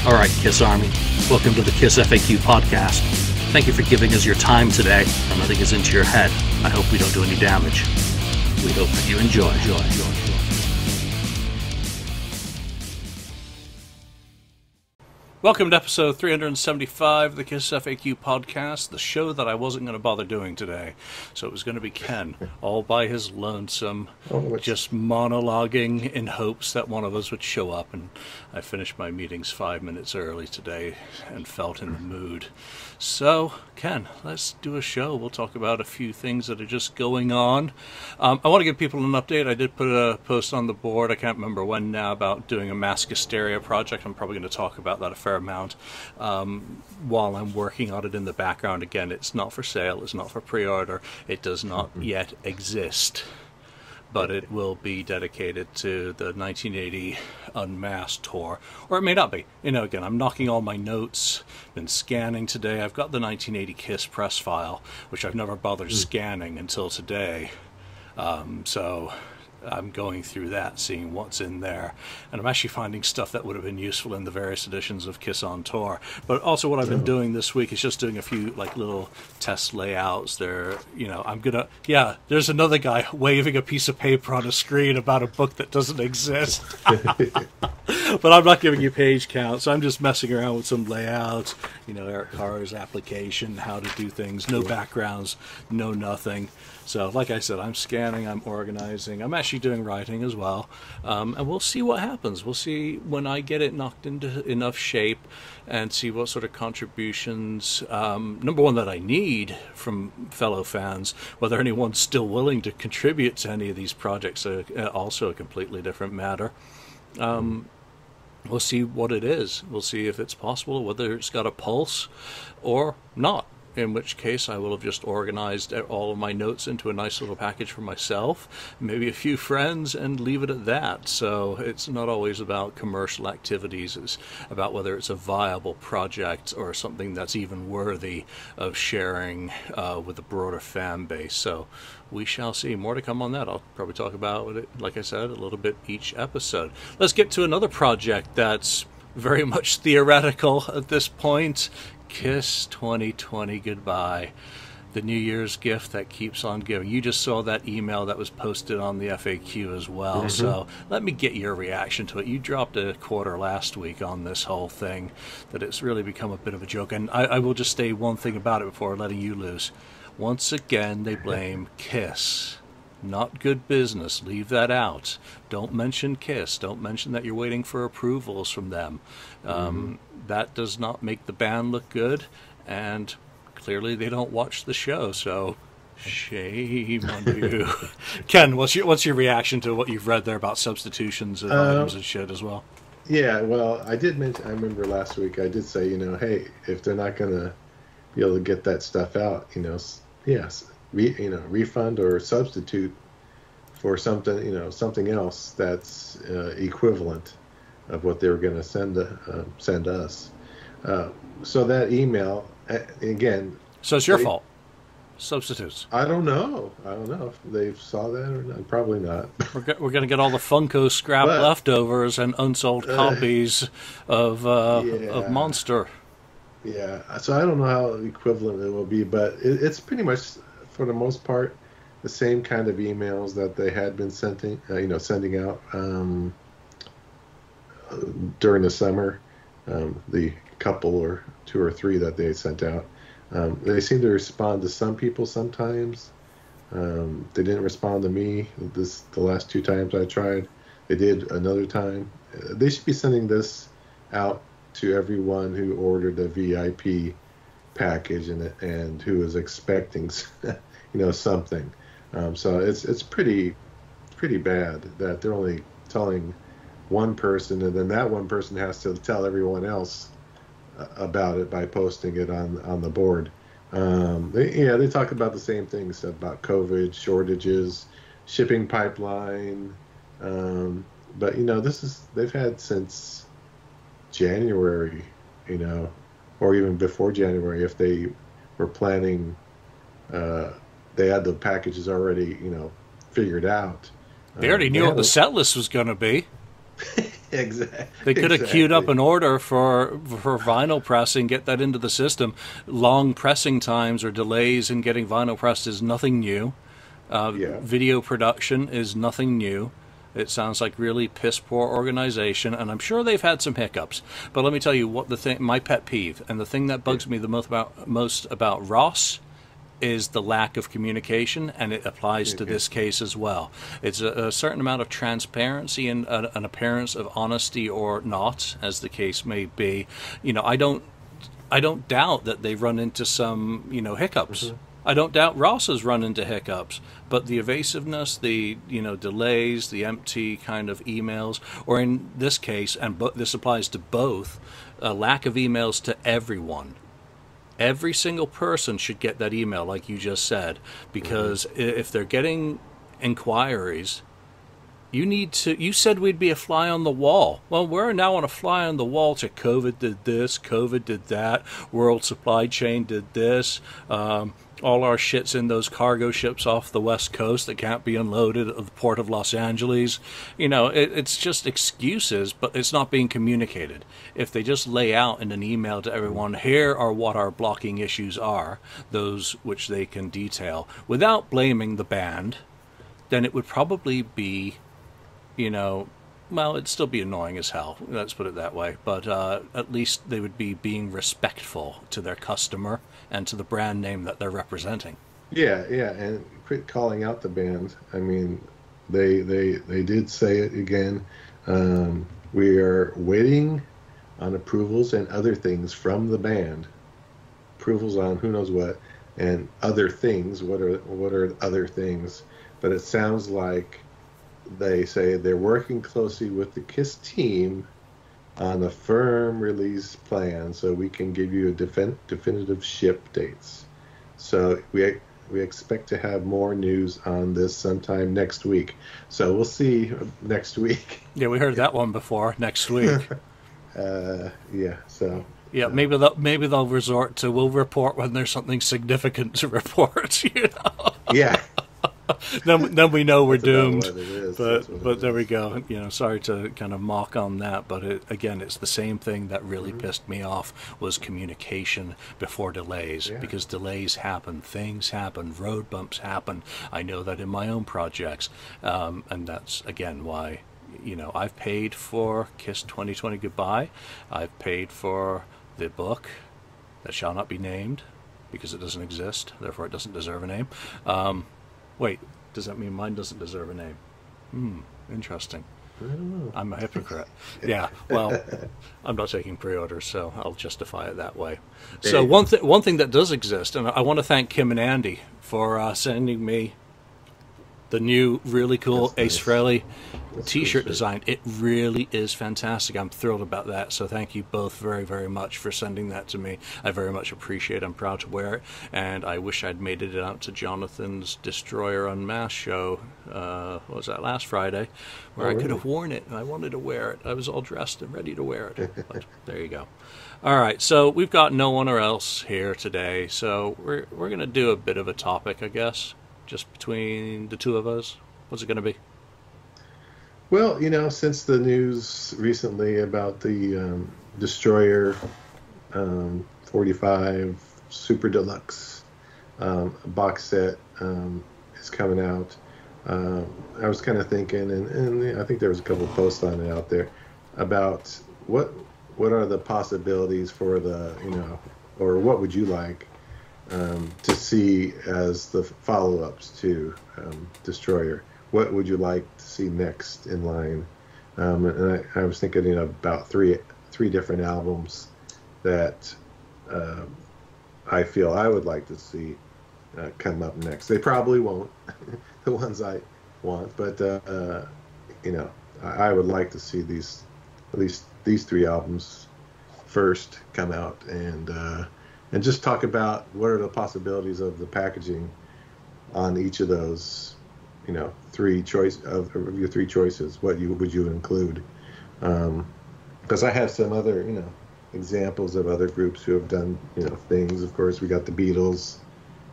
All right, Kiss Army, welcome to the KissFAQ Podcast. Thank you for giving us your time today and letting us into your head. I hope we don't do any damage. We hope that you enjoy. Welcome to episode 375 of the KissFAQ Podcast, the show that I wasn't going to bother doing today. So it was going to be Ken, all by his lonesome, just monologuing in hopes that one of us would show up. And I finished my meetings 5 minutes early today and felt in the mood. So, Ken, let's do a show. We'll talk about a few things that are just going on. I want to give people an update. I did put a post on the board, I can't remember when now, about doing a mass hysteria project. I'm probably going to talk about that a fair amount while I'm working on it in the background. Again, it's not for sale, it's not for pre-order, it does not yet exist, but it will be dedicated to the 1980 Unmasked tour, or it may not be. You know, again, I'm knocking all my notes, been scanning today. I've got the 1980 Kiss press file, which I've never bothered scanning until today, so I'm going through that, seeing what's in there, and I'm actually finding stuff that would have been useful in the various editions of Kiss on Tour. But also what I've been doing this week is just doing a few like little test layouts there. You know, I'm gonna, there's another guy waving a piece of paper on a screen about a book that doesn't exist. But I'm not giving you page count, so I'm just messing around with some layouts, you know, Eric Carr's application, how to do things, no backgrounds, no nothing. So, like I said, I'm scanning, I'm organizing, I'm actually doing writing as well, and we'll see what happens. We'll see when I get it knocked into enough shape and see what sort of contributions, number one, that I need from fellow fans, whether anyone's still willing to contribute to any of these projects, also a completely different matter. We'll see what it is. We'll see if it's possible, whether it's got a pulse or not. In which case I will have just organized all of my notes into a nice little package for myself, maybe a few friends, and leave it at that. So it's not always about commercial activities. It's about whether it's a viable project or something that's even worthy of sharing with a broader fan base. So we shall see. More to come on that. I'll probably talk about it, like I said, a little bit each episode. Let's get to another project that's very much theoretical at this point. Kiss 2020 Goodbye, the New Year's gift that keeps on giving. You just saw that email that was posted on the FAQ as well, so let me get your reaction to it. You dropped a quarter last week on this whole thing, that it's really become a bit of a joke, and I will just say one thing about it before letting you loose. Once again, they blame Kiss. Not good business. Leave that out. Don't mention Kiss. Don't mention that you're waiting for approvals from them. That does not make the band look good, and clearly they don't watch the show, so shame on you. Ken, what's your reaction to what you've read there about substitutions of items and shit as well? Yeah, well, I did mention, I remember last week I did say, you know, hey, if they're not going to be able to get that stuff out, you know, yes, refund or substitute for something, you know, something else that's equivalent of what they were going to send us. So that email, again... So it's your fault. Substitutes. I don't know if they saw that or not. Probably not. We're going to get all the Funko scrap leftovers and unsold copies of Monster. Yeah, so I don't know how equivalent it will be, but it's pretty much, for the most part, the same kind of emails that they had been sending out during the summer. The couple or two or three that they sent out, they seem to respond to some people sometimes. They didn't respond to me the last two times I tried. They did another time. They should be sending this out to everyone who ordered a VIP package and who is expecting something. So it's pretty bad that they're only telling one person, and then that one person has to tell everyone else about it by posting it on the board. They talk about the same things about COVID, shortages, shipping pipeline, but they've had since January, or even before January, if they were planning, they had the packages already, figured out. They already knew what the set list was going to be. Exactly. They could have queued up an order for vinyl pressing, get that into the system. Long pressing times or delays in getting vinyl pressed is nothing new. Video production is nothing new. It sounds like really piss poor organization, and I'm sure they've had some hiccups. But let me tell you what my pet peeve, and the thing that bugs me the most about Ross is the lack of communication, and it applies to this case as well. It's a certain amount of transparency and an appearance of honesty or not, as the case may be. I don't doubt that they've run into some hiccups. Mm-hmm. I don't doubt Ross has run into hiccups, but the evasiveness, the delays, the empty kind of emails, or in this case, and this applies to both, a lack of emails to everyone. Every single person should get that email, like you just said, because if they're getting inquiries, you said we'd be a fly on the wall. Well, we're now on a fly on the wall to COVID did this, COVID did that, world supply chain did this, all our shit's in those cargo ships off the West Coast that can't be unloaded at the port of Los Angeles. It's just excuses, but it's not being communicated. If they just lay out in an email to everyone, here are what our blocking issues are, those which they can detail, without blaming the band, then it would probably be, it'd still be annoying as hell, let's put it that way, but at least they would be being respectful to their customer and to the brand name that they're representing. Yeah, and quit calling out the band. I mean, they did say it again. We are waiting on approvals and other things from the band. Approvals on who knows what, and other things. What are other things? But it sounds like they say they're working closely with the KISS team on a firm release plan so we can give you a definitive ship dates. So we expect to have more news on this sometime next week. So we'll see next week. Yeah, we heard that one before, next week. So... Yeah, maybe they'll resort to, we'll report when there's something significant to report, Yeah. then we know we're doomed. But there we go. Sorry to kind of mock on that, but it's the same thing that really pissed me off was communication before delays, because delays happen, things happen, road bumps happen. I know that in my own projects, and that's again why I've paid for KISS 2020 Goodbye. I've paid for the book that shall not be named because it doesn't exist, therefore it doesn't deserve a name. Wait, does that mean mine doesn't deserve a name? Interesting. I don't know. I'm a hypocrite. Yeah, well, I'm not taking pre-orders, so I'll justify it that way. So one thing that does exist, and I want to thank Kim and Andy for sending me the new really cool Ace Frehley t-shirt design. It really is fantastic. I'm thrilled about that. So thank you both very, very much for sending that to me. I very much appreciate it. I'm proud to wear it. And I wish I'd made it out to Jonathan's Destroyer Unmasked show. What was that, last Friday? Where I could have worn it and I wanted to wear it. I was all dressed and ready to wear it. But there you go. All right. So we've got no one else here today. So we're going to do a bit of a topic, I guess. Just between the two of us? What's it going to be? Well, since the news recently about the Destroyer 45 Super Deluxe box set is coming out, I was kind of thinking, and I think there was a couple posts on it out there, about what are the possibilities for the, or what would you like to see as the follow-ups to Destroyer? What would you like to see next in line? And I was thinking about three different albums that I feel I would like to see come up next. They probably won't, the ones I want, but I would like to see at least these three albums first come out, and just talk about what are the possibilities of the packaging on each of those, three choices. What would you include? Because I have some other, examples of other groups who have done, things. Of course, we got the Beatles.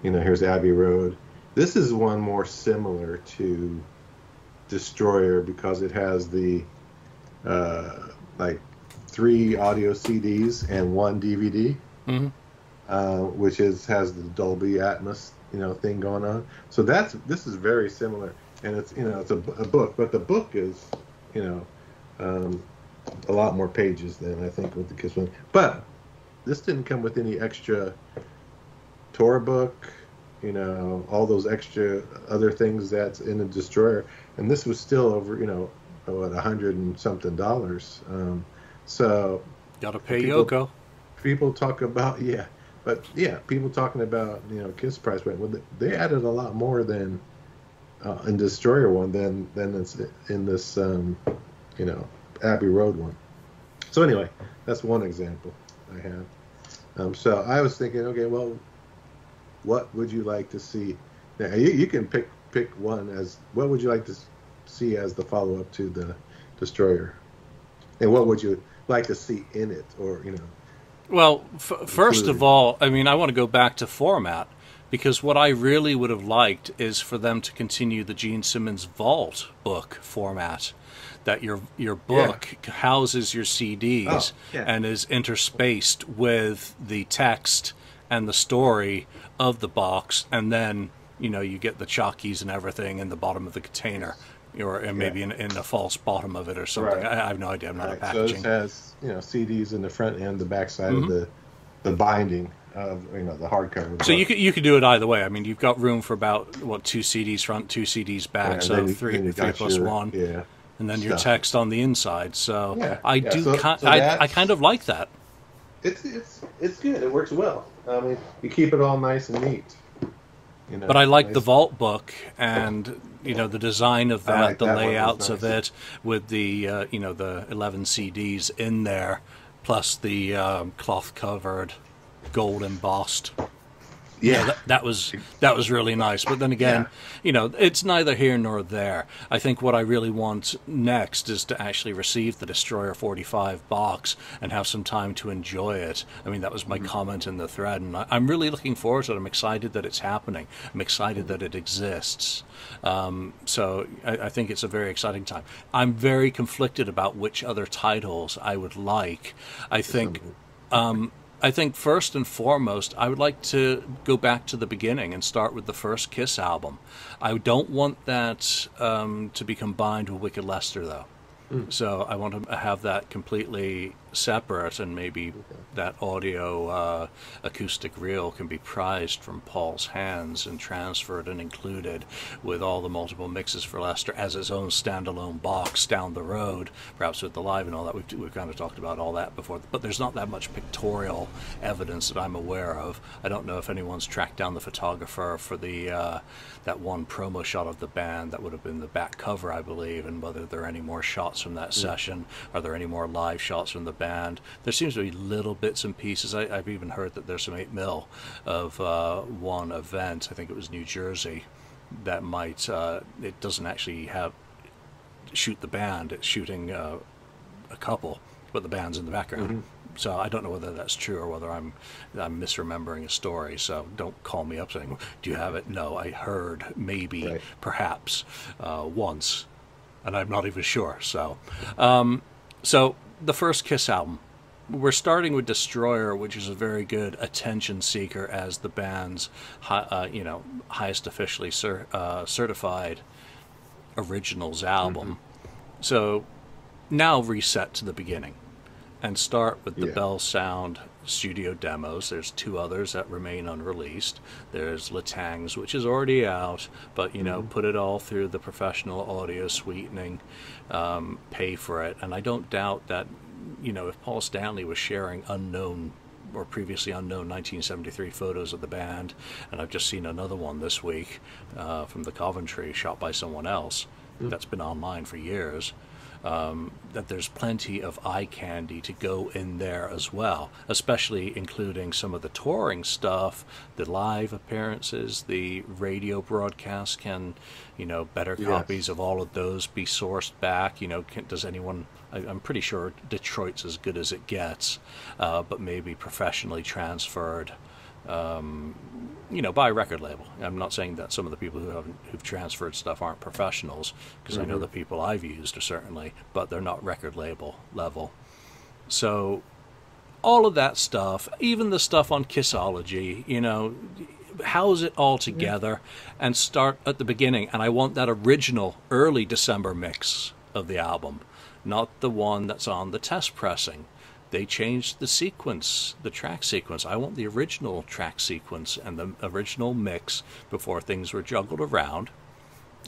Here's Abbey Road. This is one more similar to Destroyer because it has the like 3 audio CDs and 1 DVD, which has the Dolby Atmos, thing going on. So this is very similar, and it's it's a book, but the book is a lot more pages than I think with the Kiss one. But this didn't come with any extra tour book, all those extra other things that's in the Destroyer, and this was still over what, $100 and something. So gotta pay Yoko. People talk about people talking about Kiss price point. Well, they added a lot more than in Destroyer one than it's in this Abbey Road one. So anyway, that's one example I have. So I was thinking, okay, well, what would you like to see? Now you can pick one as what would you like to see as the follow up to the Destroyer, and what would you like to see in it, or Well, first of all, I mean, I want to go back to format, because what I really would have liked is for them to continue the Gene Simmons Vault book format, that your book houses your CDs and is interspaced with the text and the story of the box, and then you get the chockies and everything in the bottom of the container, or maybe in the false bottom of it or something. Right. I have no idea. I'm not a packaging. So this has CDs in the front and the back side of the binding of the hardcover. So you could do it either way. I mean, you've got room for about 2 CDs front, 2 CDs back, so three plus one. Yeah. And then your text on the inside. So I kind of like that. It's good. It works well. I mean, you keep it all nice and neat. But I like the Vault book and the design of that, like the layouts of it, with the the 11 CDs in there, plus the cloth covered, gold embossed. Yeah, that was really nice. But then again, it's neither here nor there. I think what I really want next is to actually receive the Destroyer 45 box and have some time to enjoy it. I mean, that was my comment in the thread, and I'm really looking forward to it. I'm excited that it's happening. I'm excited that it exists. So I think it's a very exciting time. I'm very conflicted about which other titles I would like. I think first and foremost, I would like to go back to the beginning and start with the first Kiss album. I don't want that to be combined with Wicked Lester, though. So I want to have that completely separate, and maybe that audio acoustic reel can be prized from Paul's hands and transferred and included with all the multiple mixes for Lester as its own standalone box down the road, perhaps with the live and all that. We've kind of talked about all that before, but there's not that much pictorial evidence that I'm aware of. I don't know if anyone's tracked down the photographer for the that one promo shot of the band that would have been the back cover, I believe, and whether there are any more shots from that session. Are there any more live shots from the band? There seems to be little bits and pieces. I've even heard that there's some 8mm of one event, I think it was New Jersey, that might, it doesn't actually shoot the band, it's shooting a couple, but the band's in the background. So I don't know whether that's true or whether I'm misremembering a story. So don't call me up saying, do you have it? No, I heard maybe, perhaps, once, and I'm not even sure. So, so the first Kiss album, we're starting with Destroyer, which is a very good attention seeker as the band's, highest officially certified originals album. So now reset to the beginning and start with the Bell Sound studio demos. There's 2 others that remain unreleased. There's Latang's, which is already out, but put it all through the professional audio sweetening, pay for it. And I don't doubt that if Paul Stanley was sharing unknown or previously unknown 1973 photos of the band, and I've just seen another one this week from the Coventry shot by someone else that's been online for years, that there's plenty of eye candy to go in there as well, especially including some of the touring stuff, the live appearances, the radio broadcasts. Can better copies of all of those be sourced back? Does anyone, I'm pretty sure Detroit's as good as it gets, but maybe professionally transferred by a record label. I'm not saying that some of the people who've transferred stuff aren't professionals, because I know the people I've used are certainly, but they're not record label level. So all of that stuff, even the stuff on Kissology, house it all together and start at the beginning. And I want that original early December mix of the album, not the one that's on the test pressing. They changed the sequence, the track sequence. I want the original track sequence and the original mix before things were juggled around.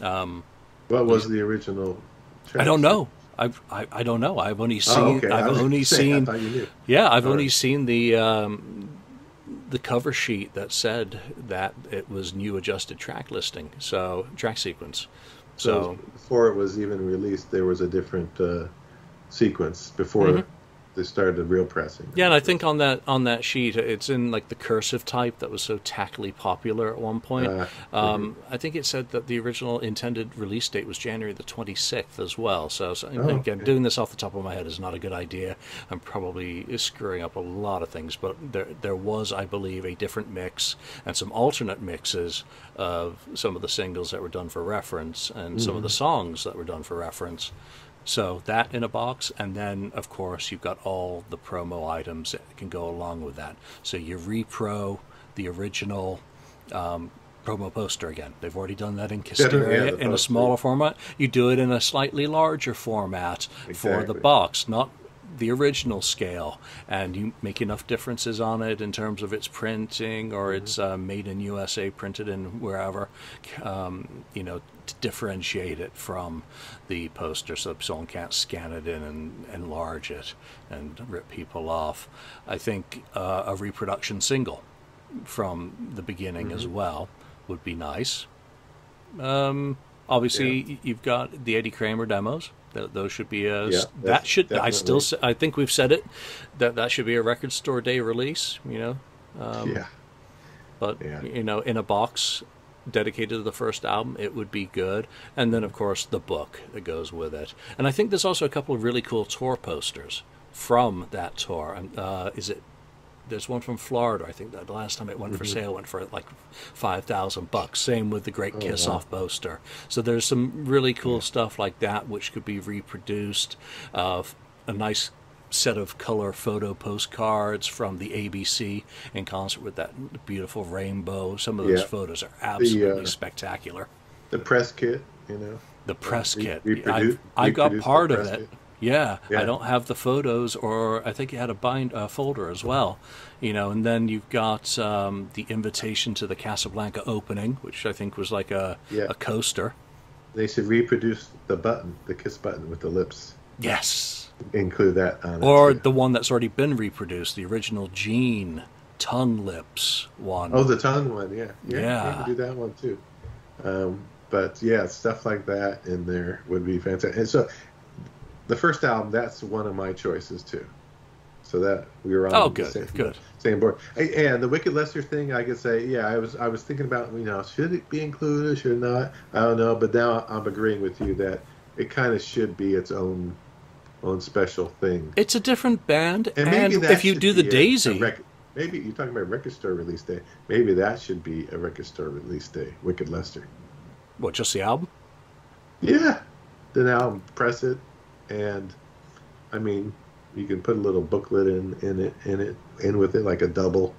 What was the original track? I don't know. I don't know. I've only seen. Oh, okay. I've only seen. I thought you knew. Yeah, I've only seen the cover sheet that said that it was new adjusted track listing, so track sequence. So before it was even released, there was a different sequence before they started the real pressing. Yeah, and I think on that sheet, it's in like the cursive type that was so tackily popular at one point. I think it said that the original intended release date was January the 26th as well. So again, doing this off the top of my head is not a good idea. I'm probably screwing up a lot of things, but there was, I believe, a different mix and some alternate mixes of some of the singles that were done for reference and some of the songs that were done for reference. So that in a box, and then, of course, you've got all the promo items that can go along with that. So you repro the original promo poster again. They've already done that in Kissteria in a smaller format. You do it in a slightly larger format for the box, not the original scale, and you make enough differences on it in terms of its printing or it's made in USA, printed in wherever, to differentiate it from the poster so someone can't scan it in and enlarge it and rip people off. I think a reproduction single from the beginning as well would be nice. Obviously, you've got the Eddie Kramer demos. Those should be that should definitely. I think we've said it that should be a record store day release. But in a box dedicated to the first album, it would be good. And then, of course, the book that goes with it. And I think there's also a couple of really cool tour posters from that tour. There's one from Florida. I think that the last time it went for sale went for like $5,000. Same with the Great Kiss Off poster. So there's some really cool stuff like that which could be reproduced. A nice set of color photo postcards from the ABC in concert with that beautiful rainbow. Some of those photos are absolutely spectacular. The press kit, The press kit. I got part of it. Yeah, I don't have the photos, or I think you had a folder as well, and then you've got the invitation to the Casablanca opening, which I think was like a coaster. They should reproduce the button, the Kiss button with the lips. Yes. Include that on it. Or the one that's already been reproduced, the original Gene tongue lips one. Oh, the tongue one, yeah. You can do that one too. But stuff like that in there would be fantastic. And so the first album, that's one of my choices too. So that we were on the same board. And the Wicked Lester thing, I could say, I was thinking about, should it be included, should it not? I don't know, but now I'm agreeing with you that it kind of should be its own special thing. It's a different band, and if you do the Daisy, maybe you're talking about record store release day. Maybe that should be a record store release day. Wicked Lester. What? Just the album? Yeah, the album, press it. And you can put a little booklet in with it, like a double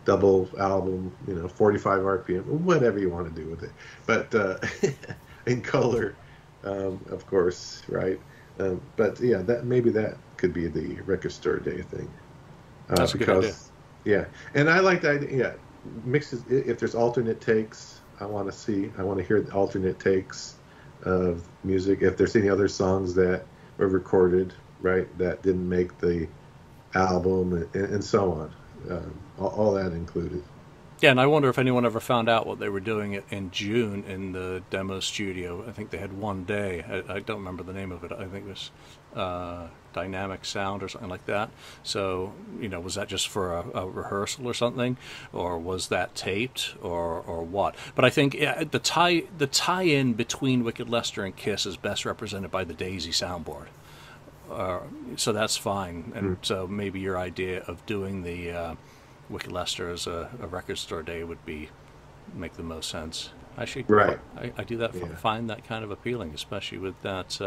album, 45 RPM, whatever you want to do with it. But in color, of course, right? But that could be the record store day thing. That's a good idea. Yeah, and I like the idea. Yeah, mixes. If there's alternate takes, I want to hear the alternate takes of music. If there's any other songs that were recorded, right, that didn't make the album, and so on, all that included. Yeah, and I wonder if anyone ever found out what they were doing in June in the demo studio. I think they had one day. I don't remember the name of it. I think it was Dynamic Sound or something like that. So, was that just for a rehearsal or something? Or was that taped or what? But I think the tie-in between Wicked Lester and Kiss is best represented by the Daisy soundboard. So that's fine. And so maybe your idea of doing the Wicked Lester as a record store day would make the most sense. Actually, right. I do that. Find that kind of appealing, especially with that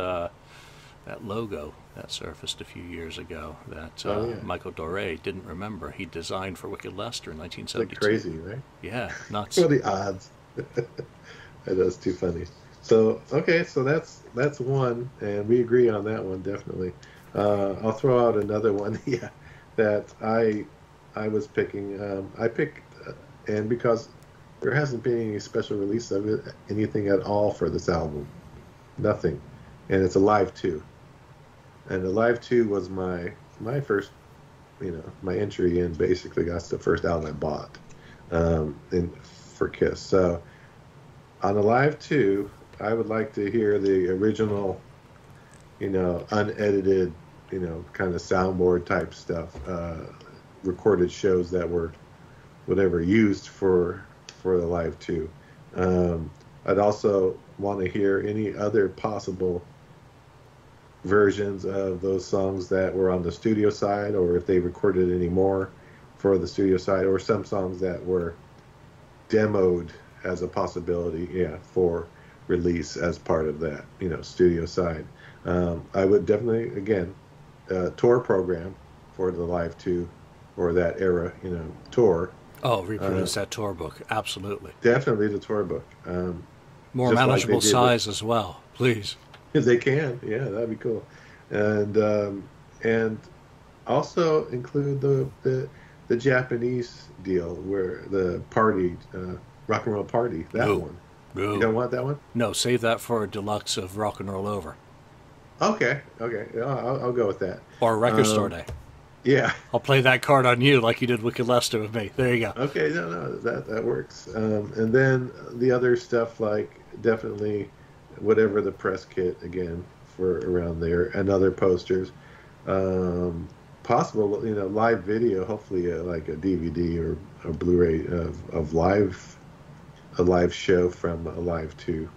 logo that surfaced a few years ago that Michael Doré didn't remember. He designed for Wicked Lester in 1972. Like crazy, right? Yeah, nuts. What are the odds? That's too funny. So okay, so that's one, and we agree on that one definitely. I'll throw out another one. Yeah, that I was picking. I picked, and because there hasn't been any special release of it, anything at all for this album, nothing, and it's a live 2. And the Live 2 was my first, my entry in. Basically, that's the first album I bought for Kiss. So on the Live 2, I would like to hear the original, unedited, kind of soundboard type stuff, recorded shows that were whatever used for the Live 2. I'd also want to hear any other possible versions of those songs that were on the studio side, or if they recorded any more for the studio side, or some songs that were demoed as a possibility, for release as part of that, studio side. I would definitely, again, tour program for the Live 2 or that era, tour. Oh, reproduce that tour book, absolutely. Definitely the tour book. More manageable size as well, please. If they can, yeah, that'd be cool, and also include the Japanese deal where the party, rock and roll party, that one. No. You don't want that one? No, save that for a deluxe of Rock and Roll Over. Okay, I'll go with that. Or Record Store Day. Yeah, I'll play that card on you like you did Wicked Lester with me. There you go. Okay, no, that works. And then the other stuff, like definitely whatever the press kit again for around there, and other posters, possible live video, hopefully like a DVD or a Blu-ray of a live show from a Live 2.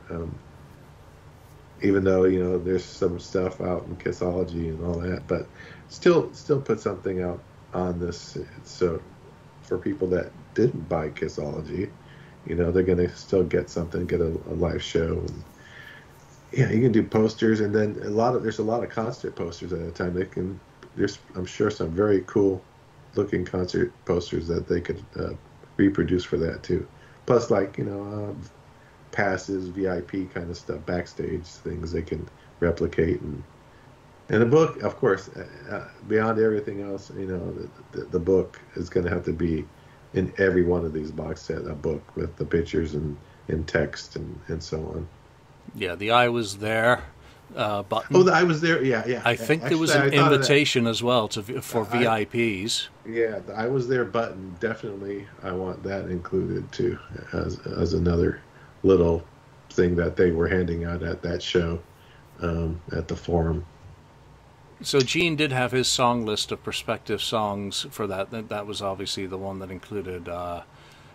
Even though there's some stuff out in Kissology and all that, but still put something out on this, so for people that didn't buy Kissology, they're gonna still get something, get a live show. And, you can do posters, and then there's a lot of concert posters at a time. There's I'm sure some very cool looking concert posters that they could reproduce for that too. Plus, like passes, VIP kind of stuff, backstage things they can replicate, and the book, of course, beyond everything else, the book is going to have to be in every one of these box set, a book with the pictures and text and so on. Yeah, the I Was There button. Oh, the I Was There, yeah. I think there was an invitation as well for VIPs. Yeah, the I Was There button, definitely I want that included too, as another little thing that they were handing out at that show, at the forum. So Gene did have his song list of prospective songs for that. That was obviously the one that included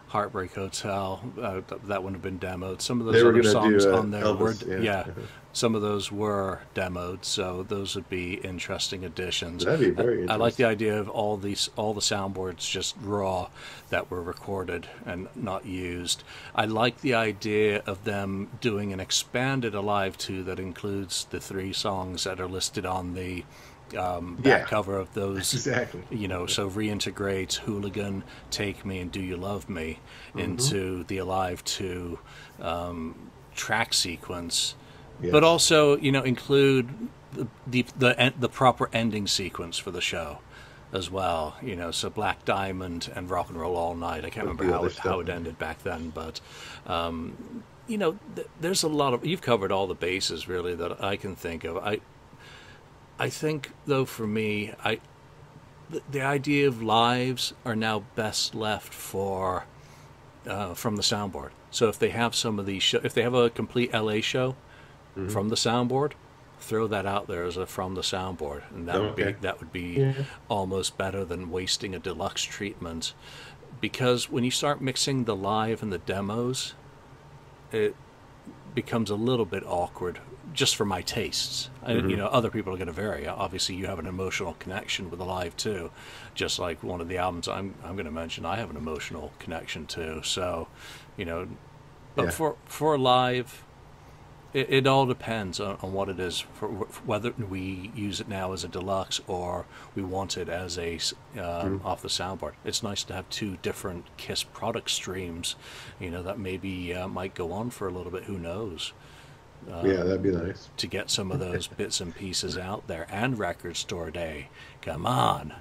Heartbreak Hotel. That wouldn't have been demoed. Some of those other songs on there Elvis, were, some of those were demoed. So those would be interesting additions. That'd be very interesting. I like the idea of all the soundboards just raw that were recorded and not used. I like the idea of them doing an expanded Alive 2 that includes the 3 songs that are listed on the back cover of those. Exactly. So reintegrate Hooligan, Take Me, and Do You Love Me into the Alive 2 track sequence. Yes. But also, include the proper ending sequence for the show as well. So Black Diamond and Rock and Roll All Night. I can't remember how it ended back then, but there's a lot of, you've covered all the bases really that I can think of. I think though for me, the idea of lives are now best left for from the soundboard. So if they have some of these if they have a complete LA show from the soundboard, throw that out there as a from the soundboard, and that would be almost better than wasting a deluxe treatment, because when you start mixing the live and the demos, it becomes a little bit awkward just for my tastes. Other people are going to vary. Obviously, you have an emotional connection with Alive too, just like one of the albums I'm going to mention. I have an emotional connection to. So, but for Alive, it all depends on what it is, for whether we use it now as a deluxe or we want it as a off the soundboard. It's nice to have two different KISS product streams, that maybe might go on for a little bit. Who knows? That'd be nice to get some of those bits and pieces out there. And Record Store Day, come on!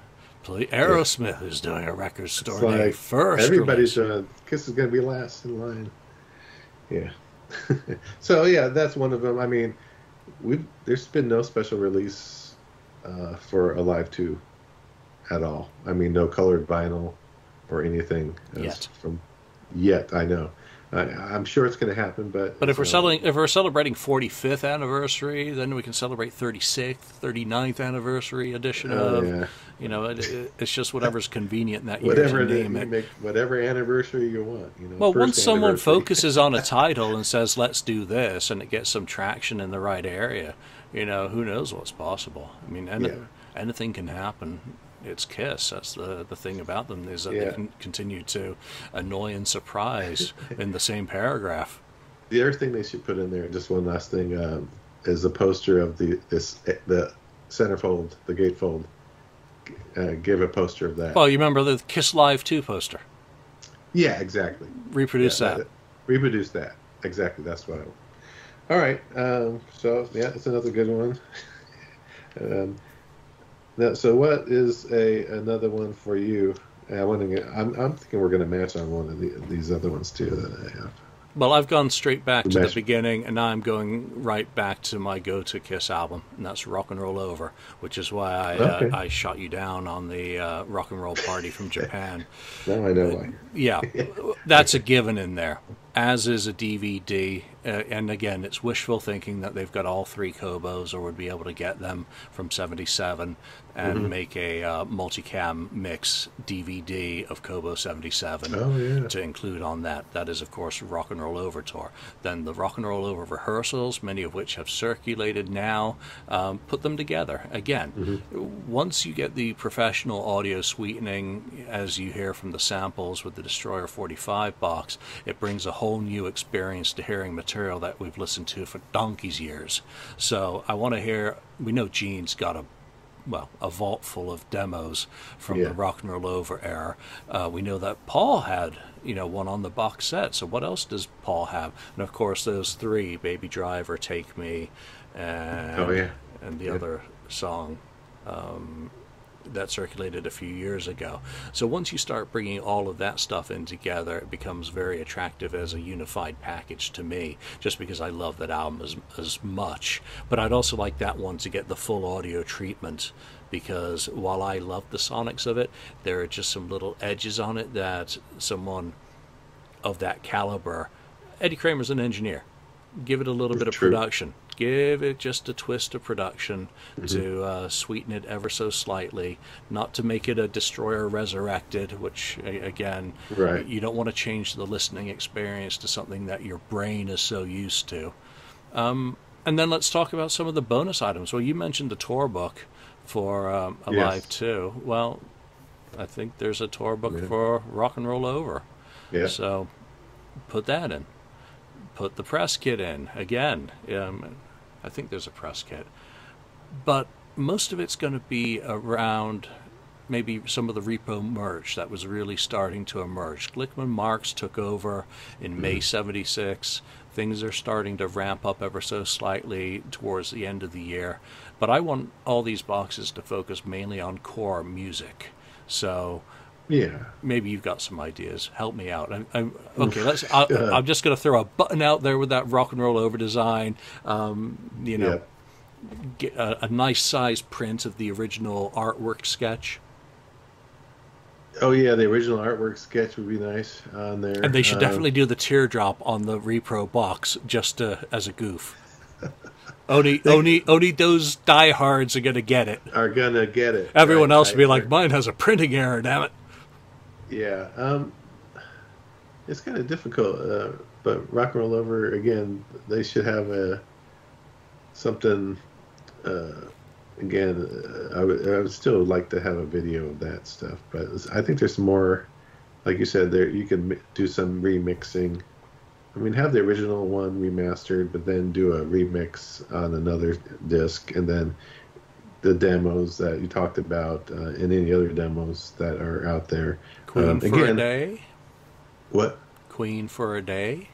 Aerosmith is doing a Record Store Day first. Everybody's doing. KISS is going to be last in line. Yeah. So that's one of them. I mean, there's been no special release for Alive 2 at all. I mean, no colored vinyl or anything yet. I know. I'm sure it's going to happen, but if we're celebrating 45th anniversary, then we can celebrate 36th, 39th anniversary edition of. It's just whatever's convenient that year to name it. Make whatever anniversary you want. Well, once someone focuses on a title and says, "Let's do this," and it gets some traction in the right area, who knows what's possible? I mean, anything can happen. It's KISS. That's the thing about them, is that they can continue to annoy and surprise in the same paragraph. The other thing they should put in there, just one last thing, is a poster of the centerfold, the gatefold. Give a poster of that. Well, you remember the KISS Live 2 poster? Yeah, exactly. Reproduce that. Reproduce that. Exactly. That's what I want. All right. So it's another good one. So what is another one for you? I'm thinking we're going to match on one of these other ones too that I have. Well, I've gone straight back to the beginning, and now I'm going right back to my go-to KISS album, and that's Rock and Roll Over, which is why I shot you down on the Rock and Roll Party from Japan. Now I know why. Yeah, that's a given in there, as is a DVD. And again, it's wishful thinking that they've got all three Kobos or would be able to get them from 77 and make a multicam mix DVD of Kobo 77 to include on that. That is, of course, Rock and Roll Over tour. Then the Rock and Roll Over rehearsals, many of which have circulated now, put them together. Again, once you get the professional audio sweetening, as you hear from the samples with the Destroyer 45 box, it brings a whole new experience to hearing material that we've listened to for donkey's years. So I want to hear. We know Gene's got a vault full of demos from the Rock and Roll Over era. We know that Paul had one on the box set. So what else does Paul have? And of course those three: Baby Driver, Take Me, and the other song that circulated a few years ago. So once you start bringing all of that stuff in together, it becomes very attractive as a unified package to me, just because I love that album as much. But I'd also like that one to get the full audio treatment, because while I love the sonics of it, there are just some little edges on it that someone of that caliber, Eddie Kramer's an engineer, give it a little bit of production. Give it just a twist of production to sweeten it ever so slightly, not to make it a Destroyer Resurrected, which, again, you don't want to change the listening experience to something that your brain is so used to. And then let's talk about some of the bonus items. Well, you mentioned the tour book for Alive 2. Well, I think there's a tour book for Rock and Roll Over. Yeah. So put that in. Put the press kit in. Again, I think there's a press kit. But most of it's going to be around maybe some of the repo merch that was really starting to emerge. Glickman Marks took over in May 76. Things are starting to ramp up ever so slightly towards the end of the year. But I want all these boxes to focus mainly on core music. So maybe you've got some ideas. Help me out. I'm just going to throw a button out there with that Rock and Roll Over design. Get a nice size print of the original artwork sketch. Oh yeah, the original artwork sketch would be nice on there. And they should definitely do the teardrop on the repro box just as a goof. Only those diehards are going to get it. Everyone else will be like, mine has a printing error, damn it. Yeah, it's kind of difficult, but Rock and Roll Over, again, they should have something. Again, I would still like to have a video of that stuff, but I think there's more. Like you said, there you can do some remixing. I mean, have the original one remastered, but then do a remix on another disc, and then the demos that you talked about, and any other demos that are out there. Queen for a Day? What? Queen for a Day?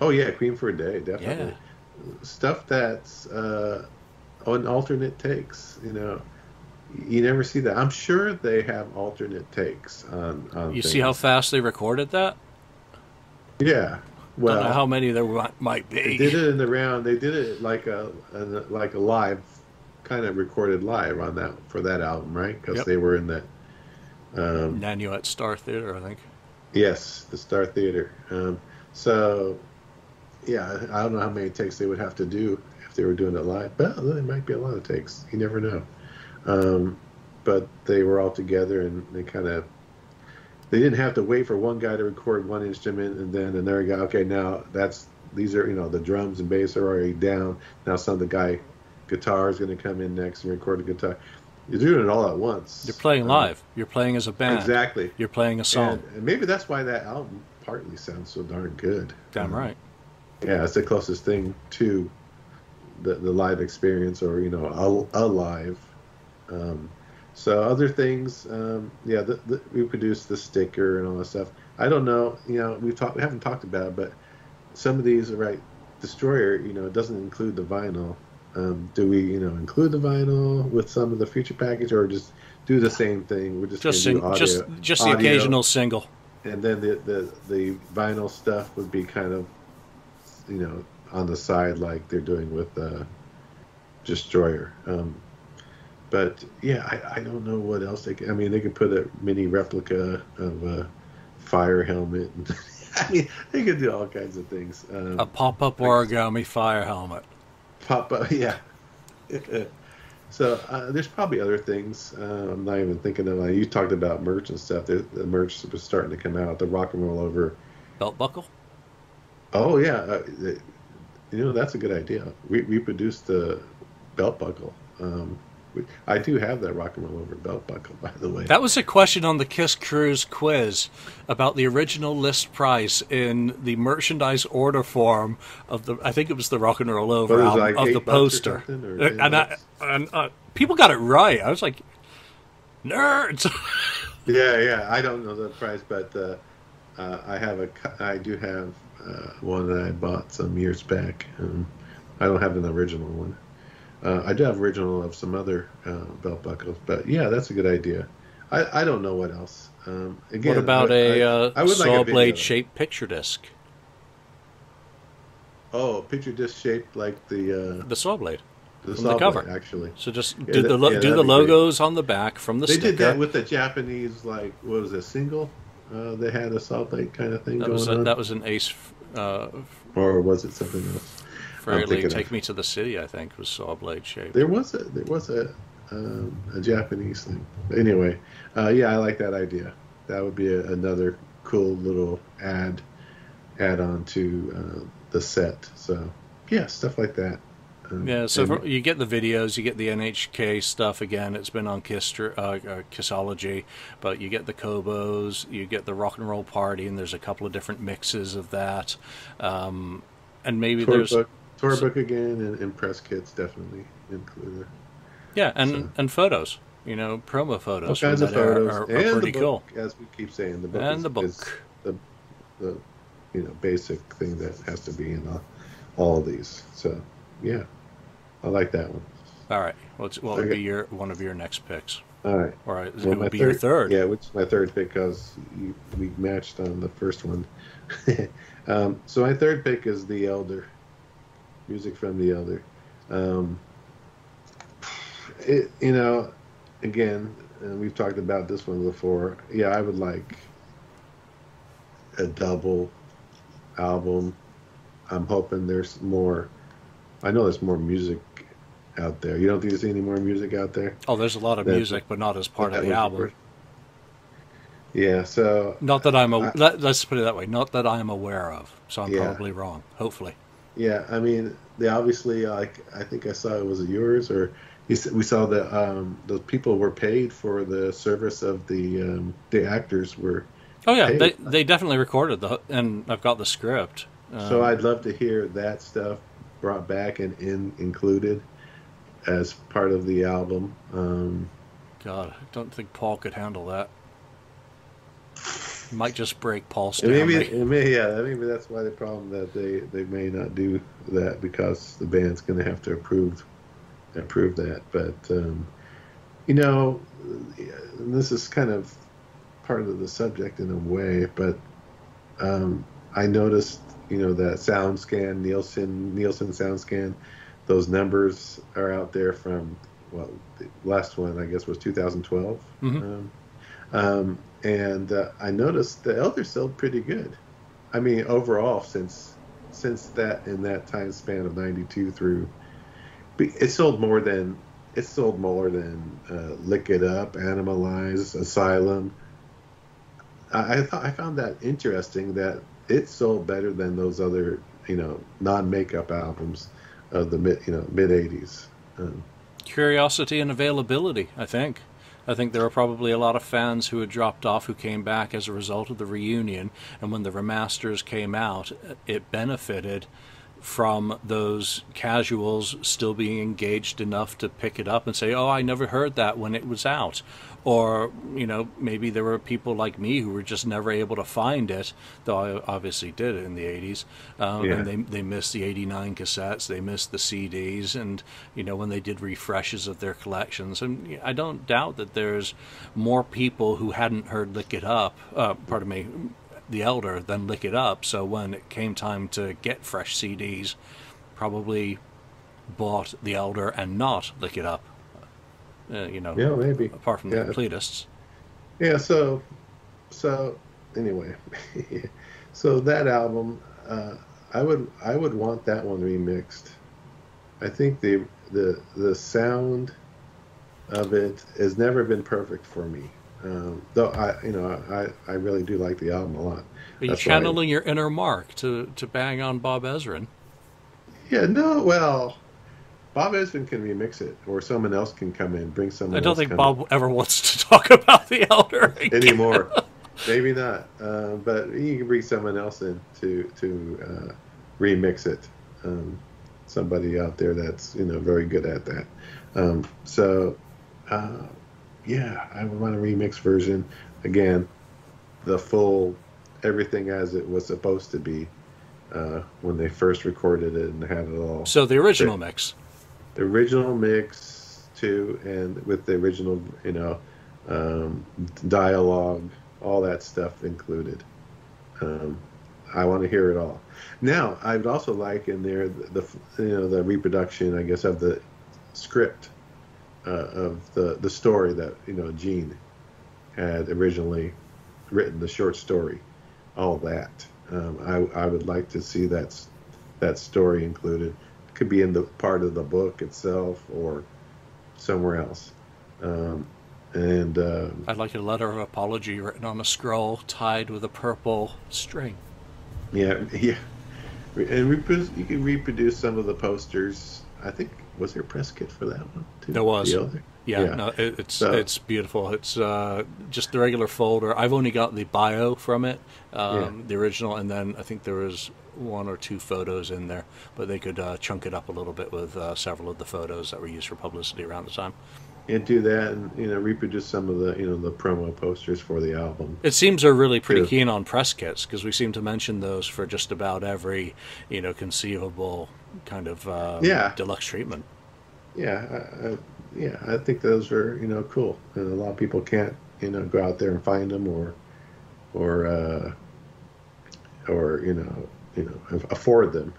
Oh, yeah, Queen for a Day, definitely. Yeah. Stuff that's on alternate takes, you know. You never see that. I'm sure they have alternate takes on You things. see how fast they recorded that? Yeah. Well, don't know how many there might be. They did it in the round. They did it like a live, kind of recorded live on that for that album, right? Because they were in that. Nanuet Star Theater, I think. Yes, the Star Theater. So, yeah, I don't know how many takes they would have to do if they were doing it live. But there might be a lot of takes. You never know. But they were all together, and they didn't have to wait for one guy to record one instrument and then another guy. Okay, now these are the drums and bass are already down. Now guitar is going to come in next and record a guitar. You're doing it all at once. You're playing live. You're playing as a band. Exactly. You're playing a song. And maybe that's why that album partly sounds so darn good. Damn right. Yeah, it's the closest thing to the live experience, or a live. So other things, we produced the sticker and all that stuff. I don't know, we haven't talked about it, but some of these, right? Destroyer, it doesn't include the vinyl. Do we, include the vinyl with some of the feature package, or just do the same thing? We're just gonna do audio, just the occasional single, and then the vinyl stuff would be kind of, on the side like they're doing with Destroyer. But yeah, I don't know what else they could put a mini replica of a fire helmet. They could do all kinds of things. A pop-up origami fire helmet. Pop-up, yeah. So there's probably other things. I'm not even thinking of. You talked about merch and stuff. The merch was starting to come out. The rock and roll over belt buckle. Oh yeah, that's a good idea. We produced the belt buckle. I do have that rock and roll over belt buckle, by the way. That was a question on the Kiss Cruise quiz about the original list price in the merchandise order form of I think it was the rock and roll over album, of the poster. And people got it right. I was like, nerds. Yeah. I don't know the price, but I do have one that I bought some years back. I don't have an original one. I do have original of some other belt buckles, but yeah, that's a good idea. I don't know what else. Again, what about a saw blade shaped picture disc? Oh, picture disc shaped like the saw blade. The from the cover, actually. So just do the logos on the back from the sticker. They did that with the Japanese, what was it, single? They had a saw blade kind of thing going on. That was an Ace. Or was it something else? Fairly Take Me to the City, I think, was saw blade shaped. There was a Japanese thing. Anyway, I like that idea. That would be another cool little add on to the set. So yeah, stuff like that. You get the videos, you get the NHK stuff again. It's been on Kissology, but you get the Kobos, you get the Rock and Roll Party, and there's a couple of different mixes of that. And maybe Tour book again, and press kits definitely included. Yeah, and photos. Promo photos. All kinds of photos are pretty cool. As we keep saying, the book and is the basic thing that has to be in all of these. So yeah, I like that one. All right. What would be one of your next picks? All right. All right. It would be your third. Yeah, which is my third pick because we matched on the first one. So my third pick is The Elder. Music from The Elder. Again, and we've talked about this one before. Yeah, I would like a double album. I'm hoping there's more. I know there's more music out there. You don't think there's any more music out there? Oh, there's a lot of music, but not as part of the album. Yeah, so not that let's put it that way. Not that I'm aware of. So I'm probably wrong. Hopefully. Yeah, they obviously, like, I think I saw it was yours, or we saw that those people were paid for the service of the actors were Oh yeah, paid. they definitely recorded and I've got the script. So I'd love to hear that stuff brought back and included as part of the album. God, I don't think Paul could handle that. Might just break Paul Stanley. Maybe that's why the problem that they may not do that, because the band's going to have to approve that. But this is kind of part of the subject in a way. But I noticed that SoundScan, Nielsen SoundScan, those numbers are out there from, well, the last one I guess was 2012. Mm-hmm. And I noticed the Elder sold pretty good. I mean, overall, since that, in that time span of 92 through, it sold more than Lick It Up, Animalize, Asylum. I found that interesting, that it sold better than those other non-makeup albums of the mid 80s. Curiosity and availability, I think. I think there were probably a lot of fans who had dropped off who came back as a result of the reunion, and when the remasters came out, it benefited from those casuals still being engaged enough to pick it up and say, oh, I never heard that when it was out. Or, maybe there were people like me who were just never able to find it, though I obviously did it in the 80s. And they missed the 89 cassettes, they missed the CDs, and, when they did refreshes of their collections. And I don't doubt that there's more people who hadn't heard Lick It Up, The Elder, than Lick It Up. So when it came time to get fresh CDs, probably bought The Elder and not Lick It Up. Maybe. Apart from the completists. Yeah, so anyway, so that album, I would want that one remixed. I think the sound of it has never been perfect for me. Though I really do like the album a lot. Are you channeling your inner Mark to bang on Bob Ezrin? Yeah, no, well, Bob Ezrin can remix it, or someone else can come in, bring someone else. I don't think Bob ever wants to talk about the Elder anymore. Maybe not, but you can bring someone else in to remix it. Somebody out there that's very good at that. Yeah, I would want a remix version. Again, the full, everything as it was supposed to be when they first recorded it and had it all. So the original mix. The original mix, too, and with the original, dialogue, all that stuff included. I want to hear it all. Now, I would also like in there the reproduction, I guess, of the script. Of the story that Gene had originally written, the short story, all that. I would like to see that story included. It could be in the part of the book itself or somewhere else. I'd like a letter of apology written on a scroll tied with a purple string. Yeah, and you can reproduce some of the posters. I think, was there a press kit for that one too? There was. Yeah. No, it's beautiful. It's just the regular folder. I've only got the bio from it, the original, and then I think there was one or two photos in there, but they could chunk it up a little bit with several of the photos that were used for publicity around the time. And do that, and reproduce some of the the promo posters for the album. It seems they're really pretty keen on press kits, because we seem to mention those for just about every conceivable kind of deluxe treatment. Yeah, I think those are cool, and a lot of people can't go out there and find them or afford them.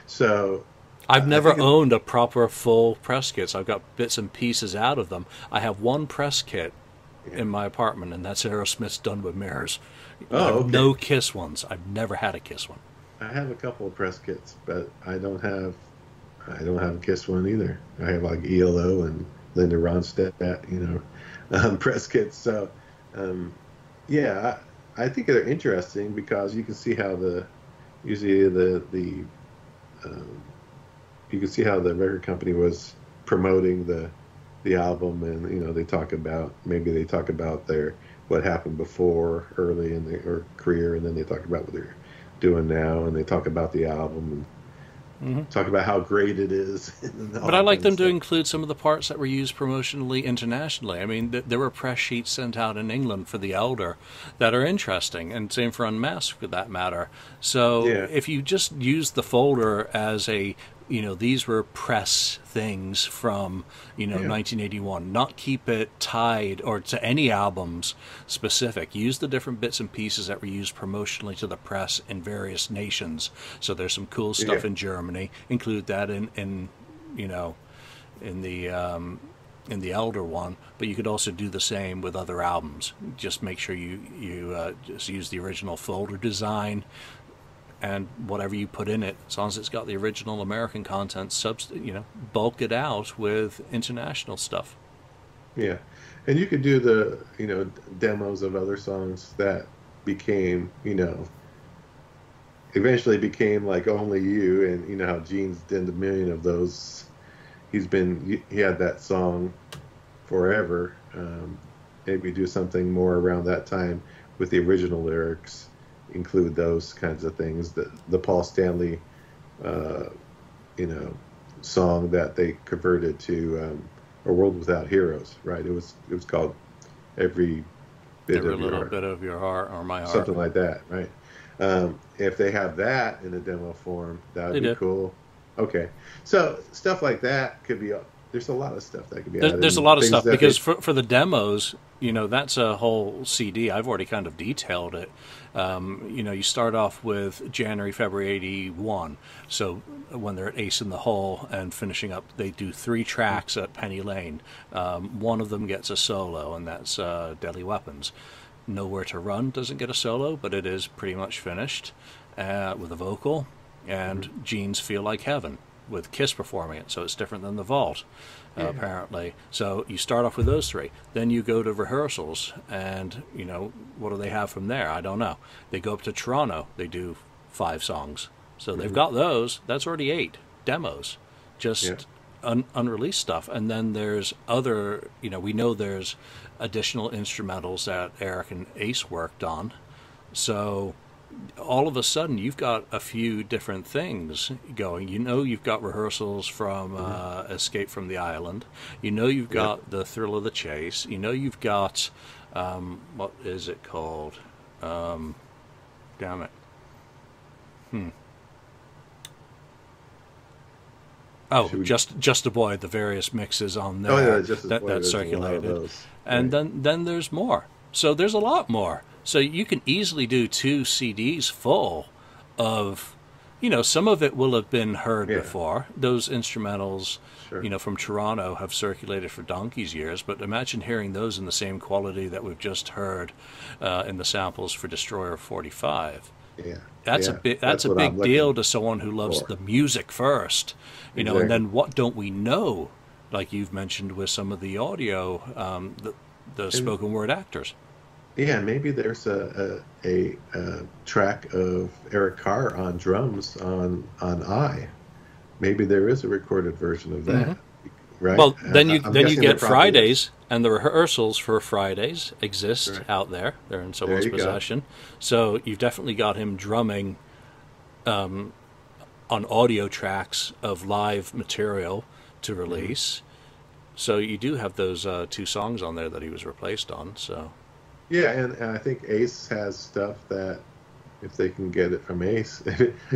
So I've never owned a proper full press kit. So I've got bits and pieces out of them. I have one press kit in my apartment, and that's Aerosmith's Done With Mirrors. Okay. No Kiss ones. I've never had a Kiss one. I have a couple of press kits, but I don't have a Kiss one either. I have like ELO and Linda Ronstadt, press kits. So, I think they're interesting because you can see how you can see how the record company was promoting the album, and they talk about their what happened before early in their career, and then they talk about what they're doing now, and they talk about the album and talk about how great it is. But I like them to include some of the parts that were used promotionally internationally. I mean, there were press sheets sent out in England for The Elder that are interesting, and same for Unmasked for that matter. So if you just use the folder as a, these were press things from, 1981, not keep it tied or to any albums specific. Use the different bits and pieces that were used promotionally to the press in various nations. So there's some cool stuff in Germany. Include that in the Elder one, but you could also do the same with other albums. Just make sure you just use the original folder design, and whatever you put in it, as long as it's got the original American content, bulk it out with international stuff. Yeah, and you could do the demos of other songs that became eventually became like Only You, and how Gene's did a million of those. He had that song forever. Maybe do something more around that time with the original lyrics. Include those kinds of things. The Paul Stanley, song that they converted to A World Without Heroes, right? It was called Every Little Bit of Your Heart or My Heart, something like that, right? If they have that in a demo form, that would be cool. Okay, so stuff like that could be. There's a lot of stuff that could be added. There's a lot of stuff because for the demos, that's a whole CD. I've already kind of detailed it. You start off with January, February 81. So when they're at Ace in the Hole and finishing up, they do 3 tracks at Penny Lane. One of them gets a solo, and that's Deadly Weapons. Nowhere to Run doesn't get a solo, but it is pretty much finished with a vocal. And Gene's Feel Like Heaven, with Kiss performing it, so it's different than The Vault, apparently. So you start off with those 3. Then you go to rehearsals, and, what do they have from there? I don't know. They go up to Toronto. They do 5 songs. So they've got those. That's already 8 demos, just unreleased stuff. And then there's other, we know there's additional instrumentals that Eric and Ace worked on. So all of a sudden you've got a few different things going. You've got rehearsals from Escape from the Island. You've got the Thrill of the Chase. You've got what is it called? Damn it. Oh, just a Boy. The various mixes on there that circulated, and then there's more. So there's a lot more. So you can easily do 2 CDs full of, some of it will have been heard before. Those instrumentals, from Toronto have circulated for donkey's years, but imagine hearing those in the same quality that we've just heard in the samples for Destroyer 45. Yeah. That's a big deal to someone who loves the music first, and then what don't we know, like you've mentioned with some of the audio, the spoken word actors. Yeah, maybe there's a track of Eric Carr on drums on I. Maybe there is a recorded version of that, right? Well, then you get Fridays, and the rehearsals for Fridays exist out there. They're in someone's possession. So you've definitely got him drumming on audio tracks of live material to release. So you do have those 2 songs on there that he was replaced on. So. Yeah, and I think Ace has stuff that, if they can get it from Ace,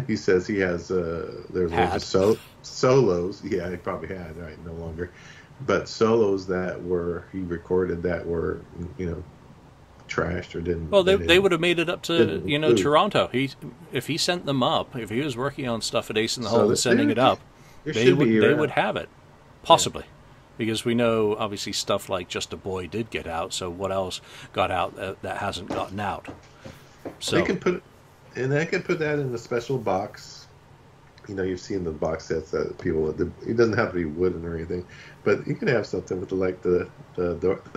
he says he has, there's a bunch of solos. Yeah, he probably had, right, no longer. But solos that he recorded that were, trashed or didn't. Well, they would have made it up to, Toronto. If he sent them up, if he was working on stuff at Ace in the Hole and sending it up, they would have it, possibly. Yeah. Because we know, obviously, stuff like Just a Boy did get out, so what else got out that hasn't gotten out? So they can put that in a special box. You've seen the box sets that people. It doesn't have to be wooden or anything, but you can have something with the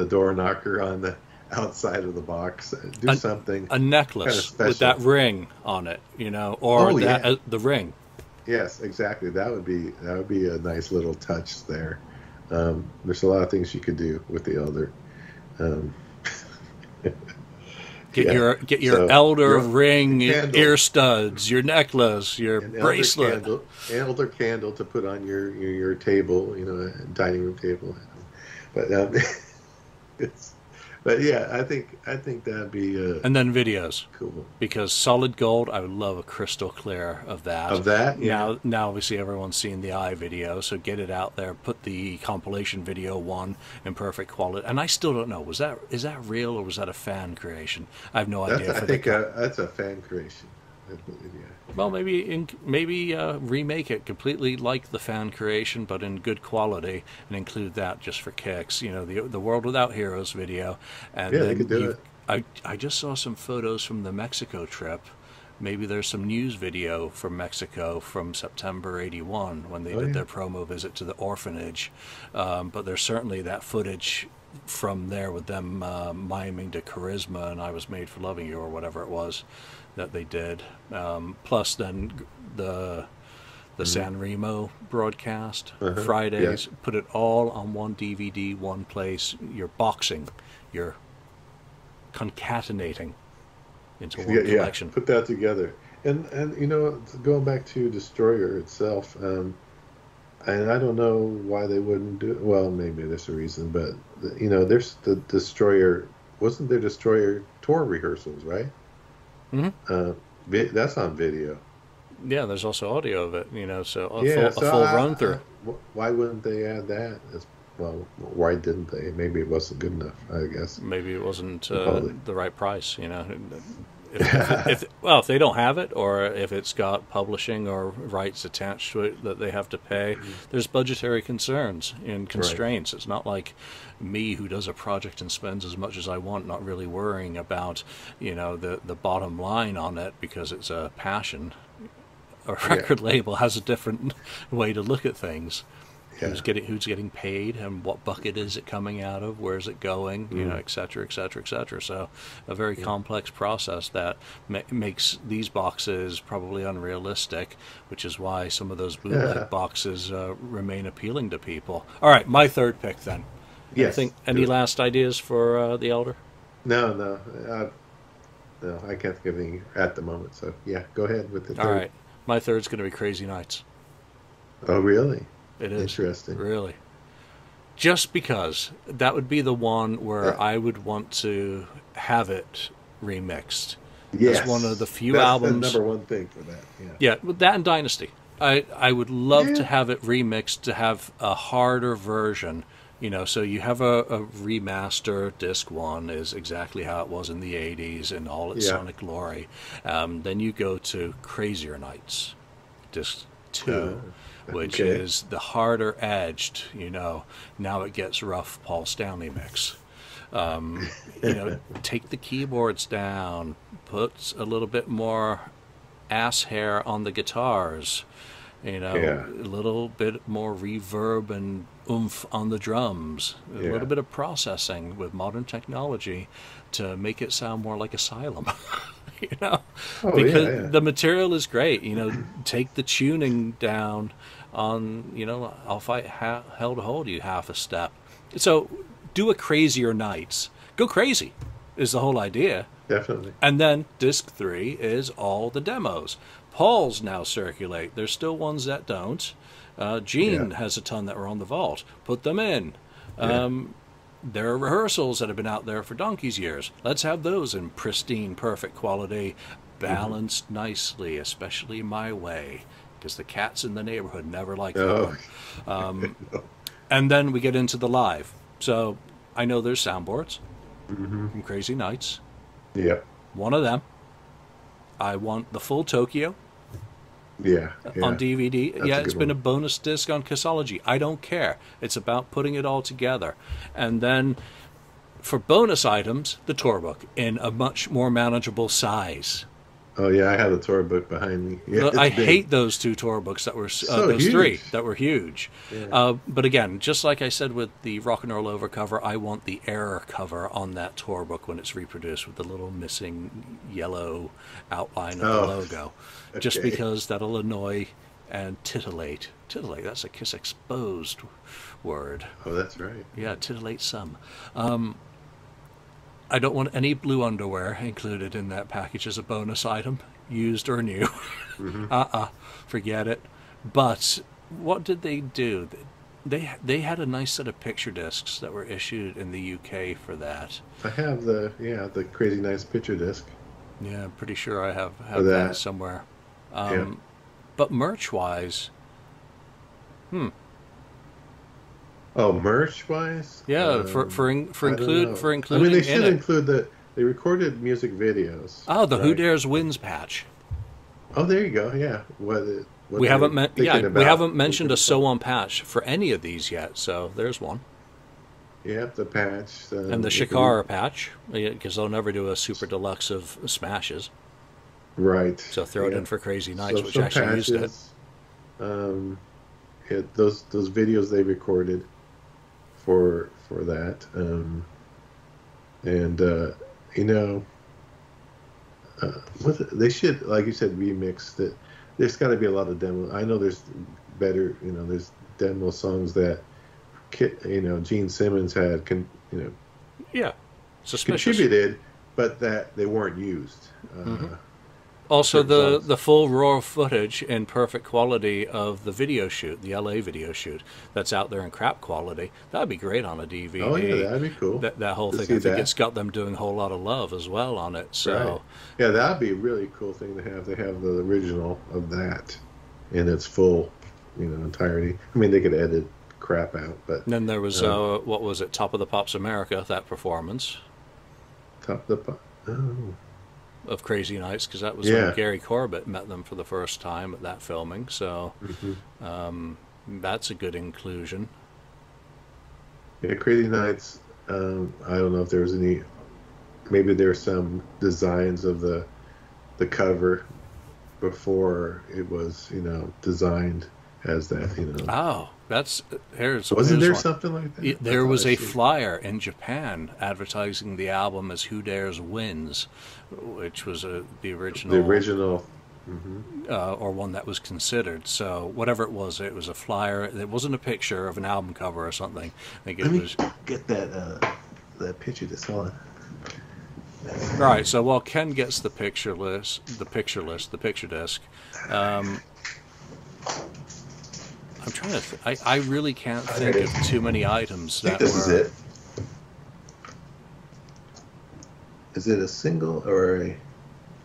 door knocker on the outside of the box. Do something. A necklace with that ring on it, or the ring. Yes, exactly. That would be a nice little touch there. There's a lot of things you could do with the elder. Um, Get your elder ring, candle, ear studs, your necklace, your bracelet. Elder candle to put on your table, dining room table. But but yeah, I think that'd be and then videos, cool. Because solid gold, I would love a crystal clear of that. Yeah. Now obviously everyone's seen the eye video, so get it out there. Put the compilation video one in perfect quality. And I still don't know, is that real or was that a fan creation? I have no idea. I think that's a fan creation. Well, maybe remake it completely like the fan creation, but in good quality, and include that just for kicks. The World Without Heroes video, and yeah, they could do it. I just saw some photos from the Mexico trip. Maybe there's some news video from Mexico from September '81 when they did their promo visit to the orphanage. But there's certainly that footage from there with them miming to Charisma and I Was Made for Loving You or whatever it was that they did. Plus then the San Remo broadcast Fridays. Put it all on one DVD, one place. You're boxing. You're concatenating into one collection. Put that together. And going back to Destroyer itself, and I don't know why they wouldn't do it. Well, maybe there's a reason, but there's the Destroyer. Wasn't there Destroyer tour rehearsals, right? Mm-hmm. That's on video. Yeah, there's also audio of it. So a full run through. Why wouldn't they add that? Well, why didn't they? Maybe it wasn't good enough, I guess. Maybe it wasn't the right price, If they don't have it, or if it's got publishing or rights attached to it that they have to pay, there's budgetary concerns and constraints. Right. It's not like me who does a project and spends as much as I want, not really worrying about, the bottom line on it because it's a passion. A record label has a different way to look at things. Yeah. Who's getting paid, and what bucket is it coming out of? Where is it going? Et cetera, et cetera, et cetera. So, a very complex process that makes these boxes probably unrealistic, which is why some of those bootleg boxes remain appealing to people. All right, my third pick then. Yes. Any last ideas for the Elder? No, I can't think of any at the moment. So yeah, go ahead with the third. All right, my third's going to be Crazy Nights. Oh, really? It is. Interesting. Really. Just because that would be the one where I would want to have it remixed. Yes. It's one of the few albums. That's the number one thing for that. Yeah, with that and Dynasty. I would love to have it remixed, to have a harder version. So you have a remaster. Disc 1 is exactly how it was in the 80s in all its sonic glory. Then you go to Crazier Nights, Disc 2. Which is the harder edged, now it gets rough Paul Stanley mix. Take the keyboards down, put a little bit more ass hair on the guitars, a little bit more reverb and oomph on the drums, a little bit of processing with modern technology to make it sound more like Asylum. Because the material is great. Take the tuning down on, I'll fight hell to hold you half a step. So do a Crazier Nights. Go crazy is the whole idea. Definitely. And then disc 3 is all the demos. Paul's now circulate. There's still ones that don't. Gene has a ton that were on the vault. Put them in. There are rehearsals that have been out there for donkey's years. Let's have those in pristine, perfect quality, balanced nicely, especially My Way, because the cats in the neighborhood never like that one. And then we get into the live. So I know there's soundboards from Crazy Nights. Yep. One of them. I want the full Tokyo. On DVD. It's been a bonus disc on Kissology. I don't care. It's about putting it all together. And then for bonus items, the tour book in a much more manageable size. Oh yeah, I have the tour book behind me. Yeah, I hate those two tour books that were those three that were huge. Yeah. But again, just like I said with the Rock and Roll Over cover, I want the error cover on that tour book when it's reproduced with the little missing yellow outline of the logo. Just because that'll annoy and titillate. Titillate, that's a Kiss Exposed word. Oh, that's right. Yeah, titillate some. I don't want any blue underwear included in that package as a bonus item, used or new. Mm-hmm. Forget it. But what did they do? They had a nice set of picture discs that were issued in the UK for that. I have the crazy nice picture disc. Yeah, I'm pretty sure I have that somewhere. Yeah. But merch-wise, Oh, merch-wise? yeah, for including. I mean, they should include they recorded music videos. Oh, the Who Dares Wins patch. Oh, there you go. Yeah, we haven't mentioned a So On patch for any of these yet, so there's one. Yeah, the patch. And the Shikara patch, because they'll never do a super deluxe of smashes. Right. So throw it in for Crazy Nights, which actually used it. Those videos they recorded for that, they should, like you said, remix it. There's got to be a lot of demo. I know there's better, there's demo songs that, Gene Simmons had, contributed, but that they weren't used. Also, the full raw footage in perfect quality of the video shoot, the LA video shoot, that's out there in crap quality. That'd be great on a DVD. Oh yeah, that'd be cool. That whole thing, I think it's got them doing a whole lot of love as well on it. So, right. Yeah, that'd be a really cool thing to have. They have the original of that in its full, entirety. I mean, they could edit crap out, but and then there was what was it? Top of the Pops America, that performance. Top of the Pop. Oh. Of Crazy Nights, because that was when Gary Corbett met them for the first time at that filming, so that's a good inclusion. Yeah, Crazy Nights, I don't know if there was any, maybe there were some designs of the cover before it was, designed as that, Oh, Wasn't there something like that? There was a flyer in Japan advertising the album as Who Dares Wins, which was the original. The original. Or one that was considered. So whatever it was a flyer. It wasn't a picture of an album cover or something. I think it was. Get that picture that's on. Right. So while Ken gets the picture disc. I'm trying to. I really can't think of too many items that this is it. Is it a single or a?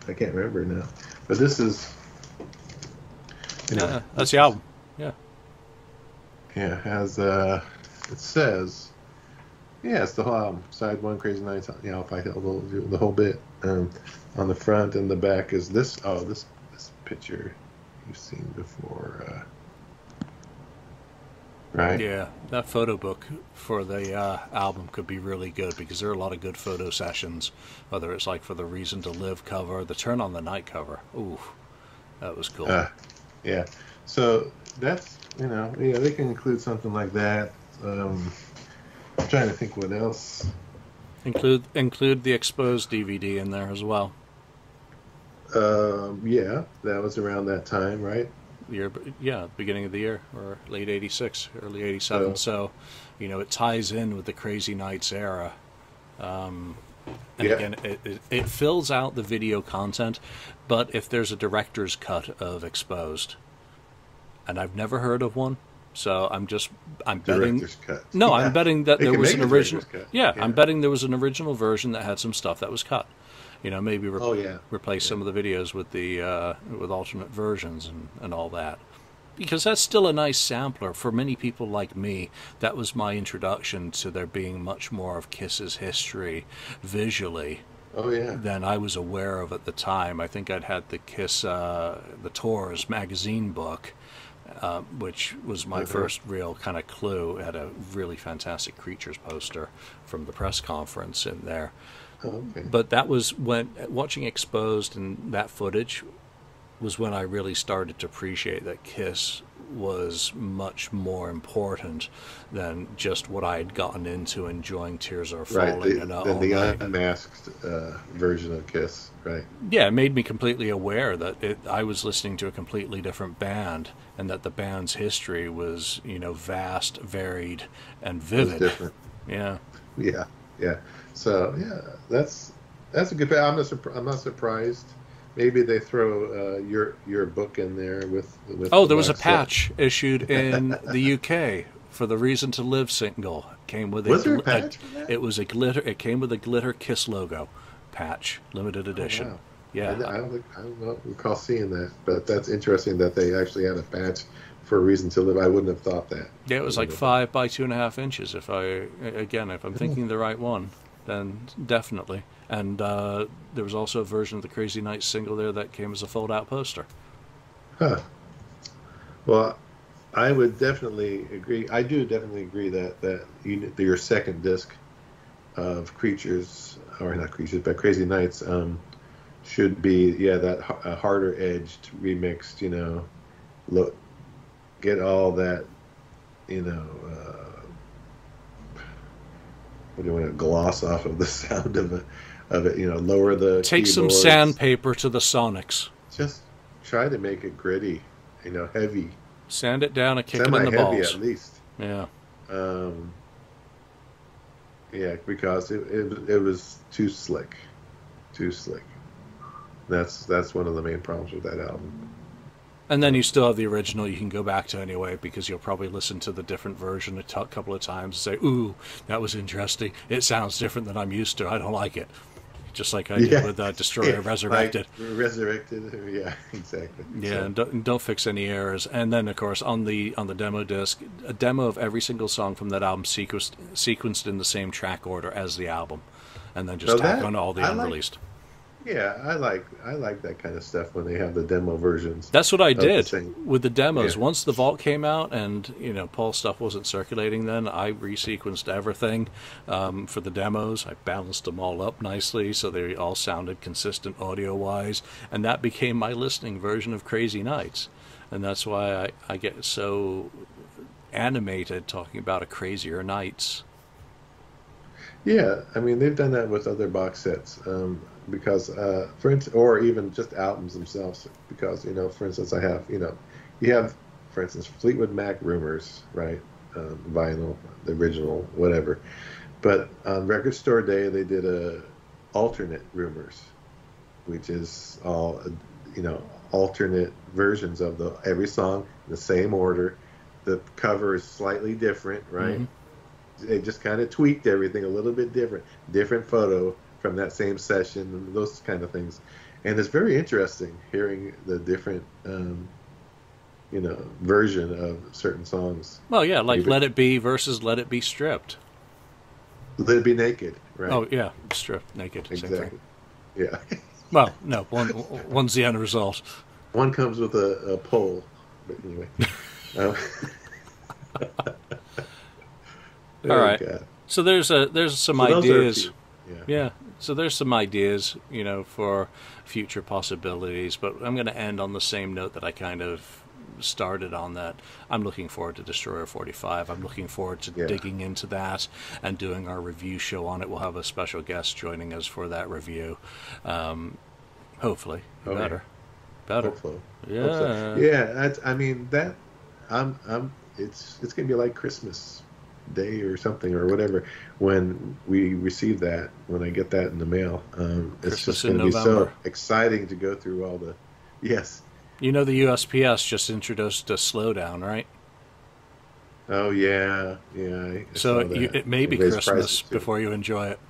I can't remember now. But this is. That's the album. Yeah. Yeah, it has. It says. Yeah, it's the whole album. Side 1, Crazy Nights. If I do the whole bit. On the front and the back is this. Oh, this picture you've seen before. Right. Yeah, that photo book for the album could be really good because there are a lot of good photo sessions, whether it's like for the Reason to Live cover, the Turn on the Night cover. Ooh, that was cool. Yeah. So that's, they can include something like that. I'm trying to think what else. Include the Exposed DVD in there as well. Yeah, that was around that time, right? Beginning of the year, or late 86, early 87. So, it ties in with the Crazy Nights era. Again, it fills out the video content, but if there's a director's cut of Exposed, and I've never heard of one, so I'm betting. Director's cut. No, I'm betting that there was an original. Yeah, I'm betting there was an original version that had some stuff that was cut. Maybe replace some of the videos with the with alternate versions and all that, because that's still a nice sampler for many people like me. That was my introduction to there being much more of Kiss's history visually. Oh yeah. Than I was aware of at the time. I think I'd had the Kiss the Tours magazine book, which was my first real kind of clue. It had a really fantastic Creatures poster from the press conference in there. Oh, okay. But that was when watching Exposed and that footage was when I really started to appreciate that Kiss was much more important than just what I had gotten into enjoying Tears Are Falling. Right, the unmasked version of Kiss, right? Yeah, it made me completely aware that I was listening to a completely different band and that the band's history was, vast, varied, and vivid. It was different. Yeah. Yeah. So that's a good. I'm not surprised. Maybe they throw your book in there with. There was a patch issued in the UK for the Reason to Live single. Came with there a patch for that? It was a glitter. It came with a glitter Kiss logo patch, limited edition. Oh, wow. Yeah, I don't recall seeing that, but that's interesting that they actually had a patch for a Reason to Live. I wouldn't have thought that. Yeah, it was like 5 by 2.5 inches. If I'm thinking the right one, then definitely. And there was also a version of the Crazy Nights single there that came as a fold-out poster. Huh. Well, I would definitely agree. I do definitely agree that your second disc of Creatures, or not Creatures, but Crazy Nights, should be that harder edged remixed. Look, get all that. What do you want to gloss off of the sound of it? Lower the. Take keyboards. Some sandpaper to the Sonics. Just try to make it gritty, heavy. Sand it down and kick it in the balls. At least. Yeah. Because it was too slick. That's one of the main problems with that album. And then you still have the original you can go back to anyway, because you'll probably listen to the different version a couple of times and say, ooh, that was interesting. It sounds different than I'm used to. I don't like it. Just like I did with Destroyer Resurrected. Resurrected, yeah, exactly. Yeah, so. And don't fix any errors. And then, of course, on the demo disc, a demo of every single song from that album sequenced in the same track order as the album, and then just tack on all the unreleased. I like that kind of stuff when they have the demo versions. That's what I did with the demos. Yeah. Once the Vault came out and Paul's stuff wasn't circulating, then I resequenced everything for the demos. I balanced them all up nicely so they all sounded consistent audio-wise, and that became my listening version of Crazy Nights. And that's why I get so animated talking about a Crazier Nights. Yeah, I mean they've done that with other box sets. Because, for instance, or even just albums themselves. Because, for instance, I have, you have, for instance, Fleetwood Mac Rumors, right? Vinyl, the original, whatever. But on Record Store Day, they did a alternate Rumors, which is all, alternate versions of every song in the same order. The cover is slightly different, right? Mm-hmm. They just kind of tweaked everything a little bit different photo from that same session, and those kind of things. And it's very interesting hearing the different, version of certain songs. Well, yeah, like Let It Be versus Let It Be Stripped. Let It Be Naked, right? Oh, yeah, stripped, naked, exactly. Same thing. Yeah. Well, no, one's the end result. One comes with a pole, but anyway. All right. God. So there's some ideas. Yeah. So there's some ideas, for future possibilities, but I'm going to end on the same note that I kind of started on, that I'm looking forward to Destroyer 45. I'm looking forward to digging into that and doing our review show on it. We'll have a special guest joining us for that review. Hopefully. Better. Hopefully. Yeah. Hopefully. Yeah, it's going to be like Christmas Day or something or whatever when we receive that, when I get that in the mail. It's just going to be so exciting to go through all the the USPS just introduced a slowdown, right? Oh yeah so it may be Christmas before you enjoy it.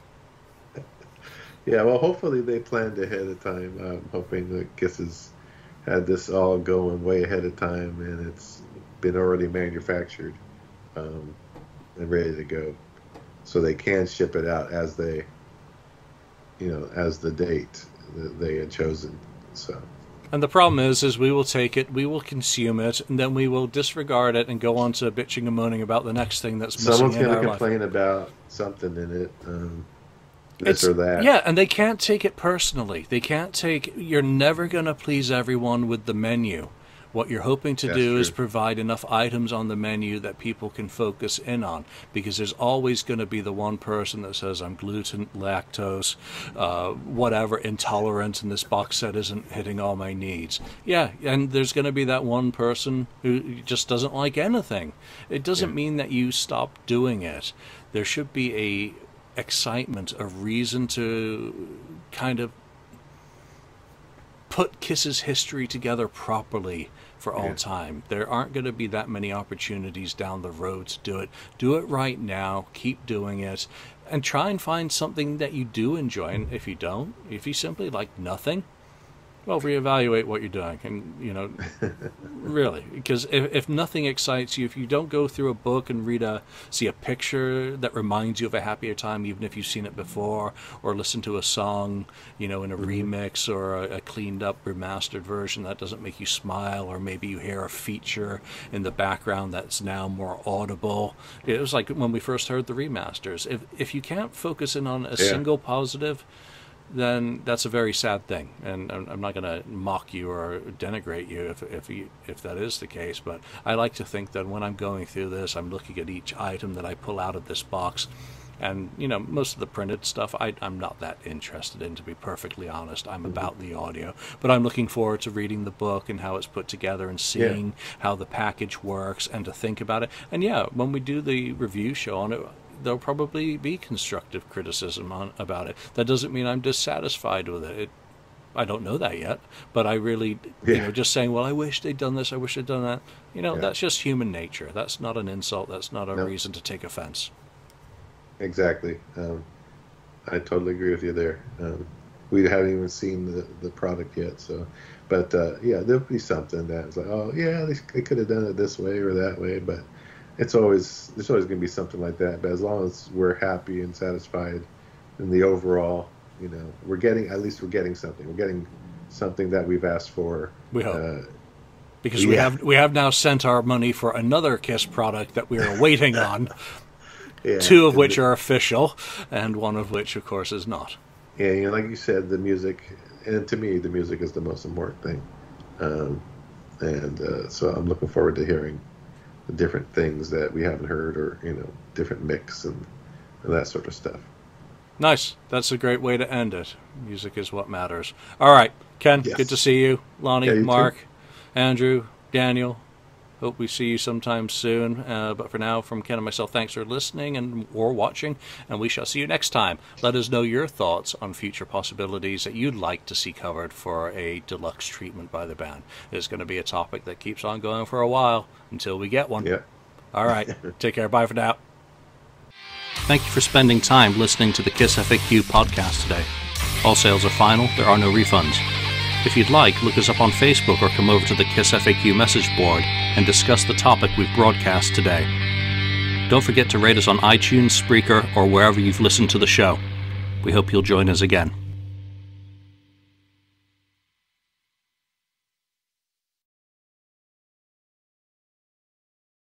Yeah, well, hopefully they planned ahead of time. I'm hoping that Kiss has had this all going way ahead of time and it's been already manufactured and ready to go, so they can ship it out as they, as the date that they had chosen. So. And the problem is we will take it, we will consume it, and then we will disregard it and go on to bitching and moaning about the next thing that's missing in our life. Someone's going to complain about something in it, this or that. Yeah, and they can't take it personally. They can't take. You're never going to please everyone with the menu. What you're hoping to do is provide enough items on the menu that people can focus in on, because there's always going to be the one person that says, I'm gluten, lactose, whatever, intolerant, and this box set isn't hitting all my needs. Yeah, and there's going to be that one person who just doesn't like anything. It doesn't mean that you stop doing it. There should be a excitement, a reason to kind of put Kiss's history together properly for all time. There aren't going to be that many opportunities down the road to do it. Do it right now. Keep doing it. And try and find something that you do enjoy. And if you don't, if you simply like nothing, well, reevaluate what you're doing. And, you know, really, because if nothing excites you, if you don't go through a book and see a picture that reminds you of a happier time, even if you've seen it before, or listen to a song, you know, in a remix or a cleaned up, remastered version that doesn't make you smile, or maybe you hear a feature in the background that's now more audible. It was like when we first heard the remasters. If you can't focus in on a single positive, then that's a very sad thing, and I'm not going to mock you or denigrate you if that is the case. But I like to think that when I'm going through this, I'm looking at each item that I pull out of this box, and you know, most of the printed stuff I'm not that interested in, to be perfectly honest. I'm about the audio, but I'm looking forward to reading the book and how it's put together and seeing how the package works, and to think about it. And when we do the review show on it, there'll probably be constructive criticism about it. That doesn't mean I'm dissatisfied with it. I don't know that yet, but I really, you know, just saying, well, I wish they'd done this, I wish they'd done that, you know, that's just human nature. That's not an insult. That's not a reason to take offense. Exactly. I totally agree with you there. We haven't even seen the product yet, so, but there'll be something that's like, oh yeah, they could have done it this way or that way, but there's always going to be something like that. But as long as we're happy and satisfied in the overall, you know, we're getting something. We're getting something that we've asked for. We hope. Because we have now sent our money for another Kiss product that we are waiting on. Two of which are official, and one of which, of course, is not. Yeah, you know, like you said, the music, and to me, the music is the most important thing. So I'm looking forward to hearing the different things that we haven't heard, or, you know, different mix and that sort of stuff. Nice. That's a great way to end it. Music is what matters. All right, Ken, good to see you. Lonnie, you Mark, too. Andrew, Daniel, hope we see you sometime soon. But for now, from Ken and myself, thanks for listening or watching, and we shall see you next time. Let us know your thoughts on future possibilities that you'd like to see covered for a deluxe treatment by the band. It's going to be a topic that keeps on going for a while until we get one. All right, take care. Bye for now. Thank you for spending time listening to the KissFAQ podcast today. All sales are final. There are no refunds. If you'd like, look us up on Facebook or come over to the KissFAQ message board and discuss the topic we've broadcast today. Don't forget to rate us on iTunes, Spreaker, or wherever you've listened to the show. We hope you'll join us again.